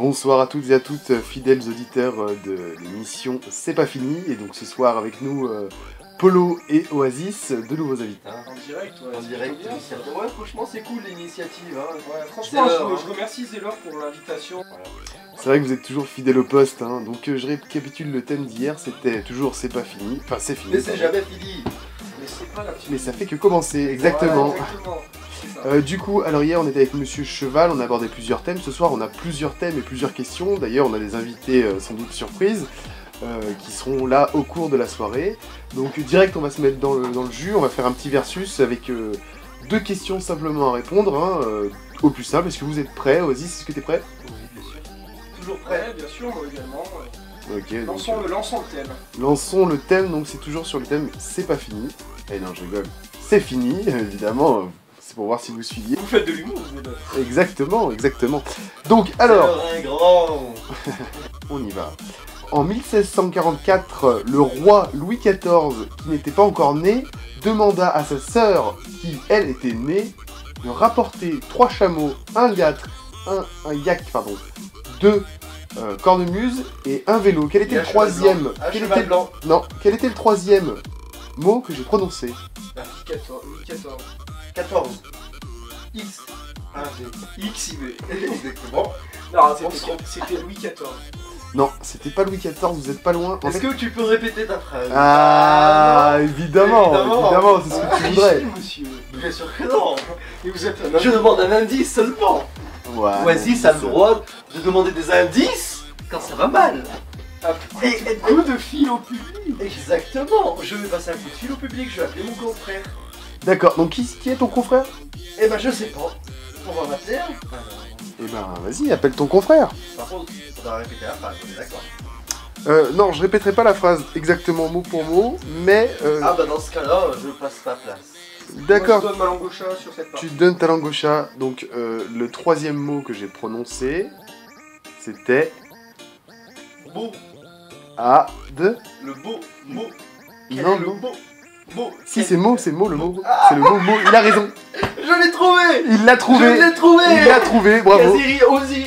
Bonsoir à toutes et à toutes, fidèles auditeurs de l'émission C'est pas fini. Et donc ce soir avec nous, Polo et Oasis, deux nouveaux invités. En direct, ouais. En direct, ouais, franchement c'est cool l'initiative. Hein. Ouais, franchement, je remercie Zélor pour l'invitation. Voilà. C'est vrai que vous êtes toujours fidèles au poste, hein. Donc je récapitule le thème d'hier, c'était toujours C'est pas fini. Enfin c'est fini. Mais c'est jamais fini. Mais c'est pas la petite. Mais ça fait que commencer, exactement. Ouais, exactement. Du coup, alors hier on était avec Monsieur Cheval, on a abordé plusieurs thèmes. Ce soir on a plusieurs thèmes et plusieurs questions. D'ailleurs on a des invités sans doute surprises qui seront là au cours de la soirée. Donc direct on va se mettre dans le jus, on va faire un petit versus avec deux questions simplement à répondre, hein, au plus simple. Est-ce que vous êtes prêts? Oasis, est-ce que tu es prêt? Oui, bien sûr. Toujours prêt. Ouais, bien sûr, moi également. Ouais. Ok, lançons le thème. Lançons le thème, donc c'est toujours sur le thème C'est pas fini. Eh non, je rigole. C'est fini, évidemment. C'est pour voir si vous suiviez. Vous faites de l'humour, vous deux. Exactement, exactement. Donc, alors... C'est un grand. On y va. En 1644, le roi Louis XIV, qui n'était pas encore né, demanda à sa sœur, qui elle était née, de rapporter 3 chameaux, un yak, deux cornemuses et un vélo. Quel était le troisième? Quel était le troisième mot que j'ai prononcé? 14. X. Ah, X, IB. exactement. Non, c'était Louis XIV. Non, c'était pas Louis XIV, vous êtes pas loin. Est-ce que tu peux répéter ta phrase? Ah, évidemment, c'est ce que tu voudrais. Monsieur. Bien sûr que non. Et vous êtes Je demande un indice seulement. Ouais, Oasis a le droit de demander des indices quand ça va mal. Et coup de fil au public. Exactement. Je vais passer un coup de fil au public, je vais appeler mon confrère. D'accord, donc qui est ton confrère? Eh ben je sais pas. On va m'appeler un. Eh ben vas-y, appelle ton confrère. Par contre, on va répéter la phrase, on est d'accord. Non, je répéterai pas la phrase exactement mot pour mot, mais... Ah bah dans ce cas-là, je passe ta place. D'accord. Moi, je donne ma langue au chat sur cette partie. Tu donnes ta langue au chat. Donc le troisième mot que j'ai prononcé, c'était... Beau. Ah, de... Le beau mot. Quel Non, est le non. beau mot? Si, c'est mot, le mot. C'est le mot, il a raison. Je l'ai trouvé. Il l'a trouvé. Je l'ai trouvé. Il l'a trouvé, bravo. Kaziri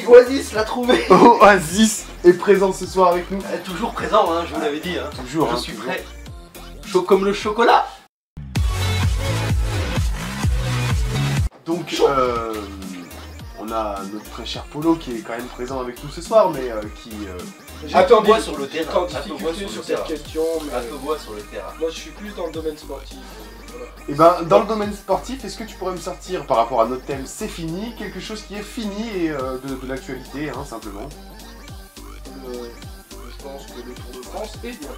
Oasis l'a trouvé. Oasis est présent ce soir avec nous. Toujours présent, hein, je vous l'avais dit. Hein. Toujours, Je hein, suis toujours. prêt. Chaud comme le chocolat. Donc, on a notre très cher Polo qui est quand même présent avec nous ce soir, mais qui... Attends-moi sur le terrain. J'étais en difficulté sur cette question, mais Attends-moi sur le terrain. moi je suis plus dans le domaine sportif. Voilà. Et ben, dans le domaine sportif, est-ce que tu pourrais me sortir, par rapport à notre thème C'est fini, quelque chose qui est fini et de l'actualité, hein, simplement? Je pense que le Tour de France est bientôt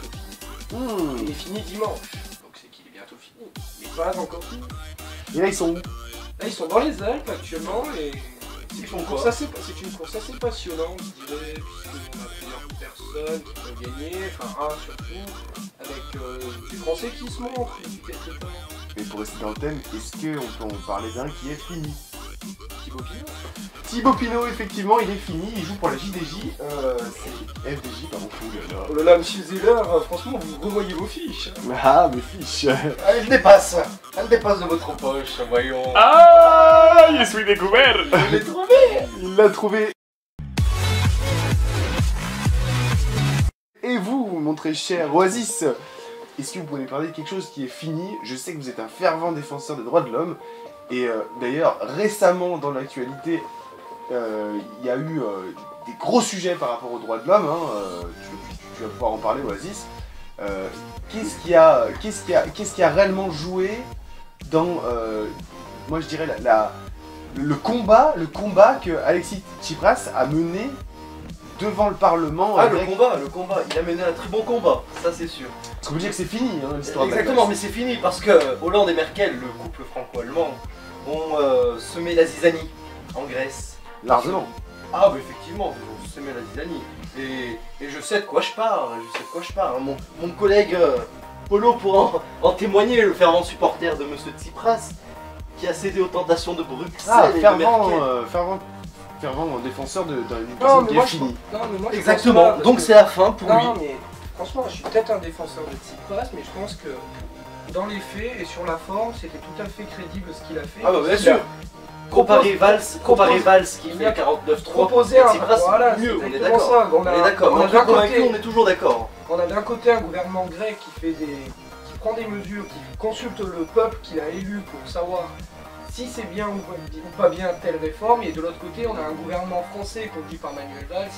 fini. Il est fini dimanche, donc c'est qu'il est bientôt fini. Il n'est pas encore fini. Et là, ils sont où? Là, ils sont dans les Alpes actuellement et c'est font une quoi? course assez passionnante, je dirais, puisqu'on a plusieurs personnes qui peuvent gagner, enfin un surtout, avec des Français qui se montrent depuis quelques temps. Et pour rester dans le thème, est-ce qu'on peut en parler d'un qui est fini? Thibaut Pinot. Thibaut Pinot, effectivement, il est fini, il joue pour la JDJ, c'est FDJ, pardon. Oh là là, monsieur Zeller, franchement, vous revoyez vos fiches. Ah, mes fiches. Elle dépasse. Elle dépasse de votre poche, voyons. Ah, je suis découvert. Je l'ai trouvé. Il l'a trouvé. Et vous, mon très cher Oasis, est-ce que vous pouvez parler de quelque chose qui est fini? Je sais que vous êtes un fervent défenseur des droits de l'homme. Et d'ailleurs, récemment, dans l'actualité, il y a eu des gros sujets par rapport aux droits de l'homme. Hein, tu vas pouvoir en parler, Oasis. Qu'est-ce qui a réellement joué dans, moi je dirais, le combat que Alexis Tsipras a mené devant le Parlement? Ah, avec... le combat, il a mené un très bon combat, ça c'est sûr. Parce qu'on peut dire que c'est fini, hein, l'histoire. Exactement, mais c'est fini parce que Hollande et Merkel, le couple franco-allemand, ont semé la zizanie en Grèce. Largement. Ah, bah effectivement, ils ont semé la zizanie. Et je sais de quoi je parle, Mon collègue Polo pourra en témoigner, le fervent supporter de Monsieur Tsipras, qui a cédé aux tentations de Bruxelles et de Merkel. Fervent défenseur d'une personne qui est finie. Exactement, donc c'est la fin pour lui. Non, mais franchement, je suis peut-être un défenseur de Tsipras, mais je pense que dans les faits et sur la forme, c'était tout à fait crédible ce qu'il a fait. Ah bah bien sûr. Comparer Valls qui fait 49-3, proposer un... Tsipras, Voilà, c'est mieux, on est exactement d'accord. ça. On est d'accord, mais entre convaincus, on est toujours d'accord. On a d'un côté un gouvernement grec qui prend des mesures, qui consulte le peuple qu'il a élu pour savoir si c'est bien ou pas bien telle réforme, et de l'autre côté on a un gouvernement français conduit par Manuel Valls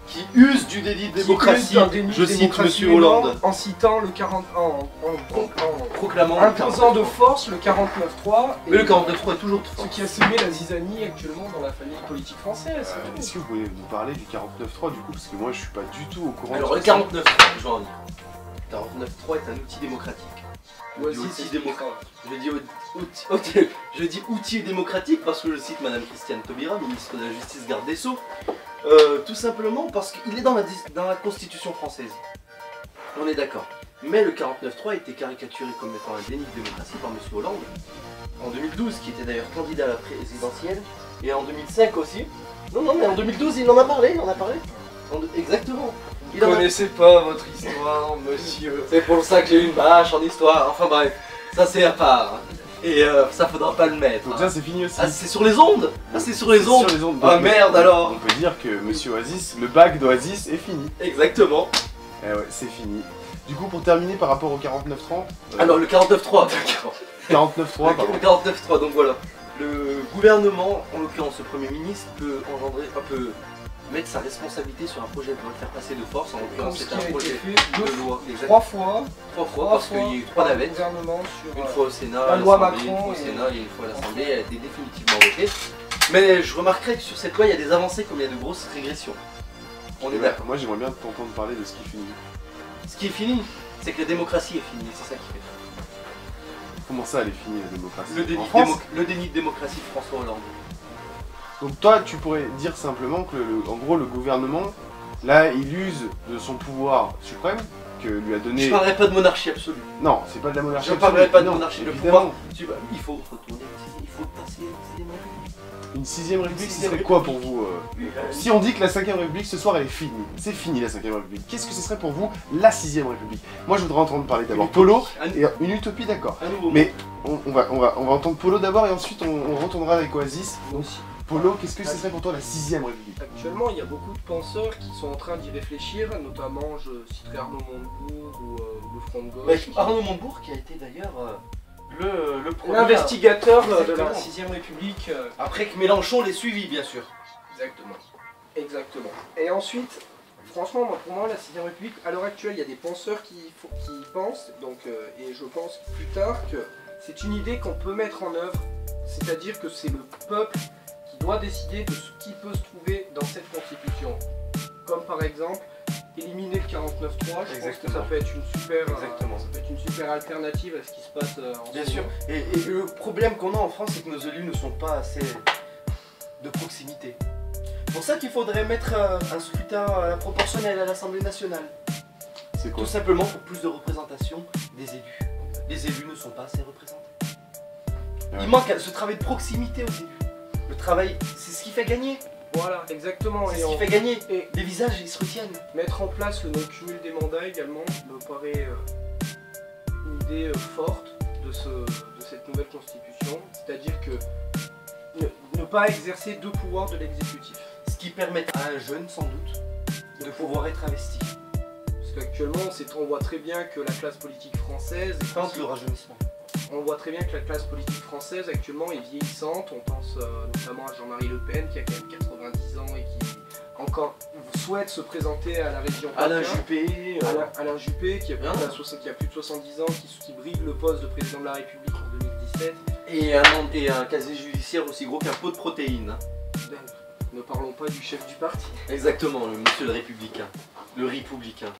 qui use du délit de démocratie, je cite Monsieur Hollande, en citant le 40, proclamant imposant de force le 49-3. Mais le 49-3 est toujours de force. Ce qui a semé la zizanie actuellement dans la famille politique française. Est-ce que vous pouvez nous parler du 49.3 du coup, parce que moi je suis pas du tout au courant. Alors le 49.3, je vais en dire. Le 49.3 est un outil démocratique. Je dis outil démocratique parce que je cite Madame Christiane Taubira, ministre de la Justice, garde des Sceaux. Tout simplement parce qu'il est dans la Constitution française. On est d'accord. Mais le 49.3 a été caricaturé comme étant un déni de démocratie par M. Hollande en 2012, qui était d'ailleurs candidat à la présidentielle, et en 2005 aussi. Non, mais en 2012 il en a parlé, Exactement. Vous ne connaissez pas votre histoire, monsieur. C'est pour ça que j'ai eu une bâche en histoire, enfin bref, ça c'est à part. Et ça faudra pas le mettre. Donc ça c'est fini aussi. Ah c'est sur les ondes. Ah c'est sur les ondes. Ah merde alors. On peut dire que Monsieur Oasis, le bac d'Oasis est fini. Exactement. Eh ouais, c'est fini. Du coup pour terminer par rapport au 49.3. Alors le 49.3, d'accord. 49.3 pardon. Le 49.3, donc voilà. Le gouvernement, en l'occurrence le Premier ministre, peut mettre sa responsabilité sur un projet de loi, le faire passer de force. En l'occurrence c'est un projet de loi. Trois fois parce qu'il y a eu 3 navettes. Une fois au Sénat, à l'Assemblée, une fois au Sénat et une fois à l'Assemblée, elle a été définitivement votée. Mais je remarquerai que sur cette loi il y a des avancées comme il y a de grosses régressions. On est d'accord. Moi j'aimerais bien t'entendre parler de ce qui finit. Ce qui est fini, c'est que la démocratie est finie, c'est ça qui fait. Comment ça elle est finie la démocratie? Le déni de démocratie de François Hollande. Donc toi, tu pourrais dire simplement que, en gros, le gouvernement, là, il use de son pouvoir suprême, que lui a donné... Je parlerai pas de monarchie absolue. Non, c'est pas de la monarchie absolue. Je parlerai pas de monarchie. Le pouvoir, il faut retourner, il faut passer une 6ème République, ce serait quoi pour vous Si on dit que la 5ème République, ce soir, elle est finie. C'est fini la 5ème République. Qu'est-ce que ce serait pour vous, la 6ème République? Moi, je voudrais entendre parler d'abord Polo, et une utopie, d'accord. Mais on va entendre Polo d'abord, et ensuite, on retournera avec Oasis. Polo, qu'est-ce que ce serait pour toi la 6ème République? Actuellement, il y a beaucoup de penseurs qui sont en train d'y réfléchir, notamment je citerai Arnaud Montebourg ou le Front de Gauche. Arnaud Montebourg qui a été d'ailleurs le premier l'investigateur de la 6ème République. Après que Mélenchon l'ait suivi, bien sûr. Exactement. Et ensuite, franchement, pour moi, la 6ème République, à l'heure actuelle, il y a des penseurs qui pensent, donc, et je pense plus tard que c'est une idée qu'on peut mettre en œuvre, c'est-à-dire que c'est le peuple doit décider de ce qui peut se trouver dans cette constitution. Comme par exemple, éliminer le 49.3, je pense que ça peut être une super alternative à ce qui se passe en ce moment. Bien sûr, et le problème qu'on a en France, c'est que nos élus ne sont pas assez de proximité. C'est pour ça qu'il faudrait mettre un scrutin proportionnel à l'Assemblée nationale. C'est quoi? Tout simplement pour plus de représentation des élus. Les élus ne sont pas assez représentés. Il manque ce travail de proximité aux élus. Le travail, c'est ce qui fait gagner. Voilà, exactement. C'est ce qui fait gagner. Et les visages, ils se retiennent. Mettre en place le non-cumul des mandats également me paraît une idée forte de cette nouvelle constitution. C'est-à-dire que ne pas exercer deux pouvoirs de l'exécutif. Ce qui permet à un jeune, sans doute, de pouvoir être investi. Parce qu'actuellement, on voit très bien que la classe politique française... Pense le rajeunissement. On voit très bien que la classe politique française actuellement est vieillissante. On pense notamment à Jean-Marie Le Pen qui a quand même 90 ans et qui encore souhaite se présenter à la région. Alain Juppé. Alain Juppé qui a plus de 70 ans, qui brigue le poste de président de la République en 2017. Et un casier judiciaire aussi gros qu'un pot de protéines. Ne parlons pas du chef du parti. Exactement, le monsieur le républicain. Le républicain.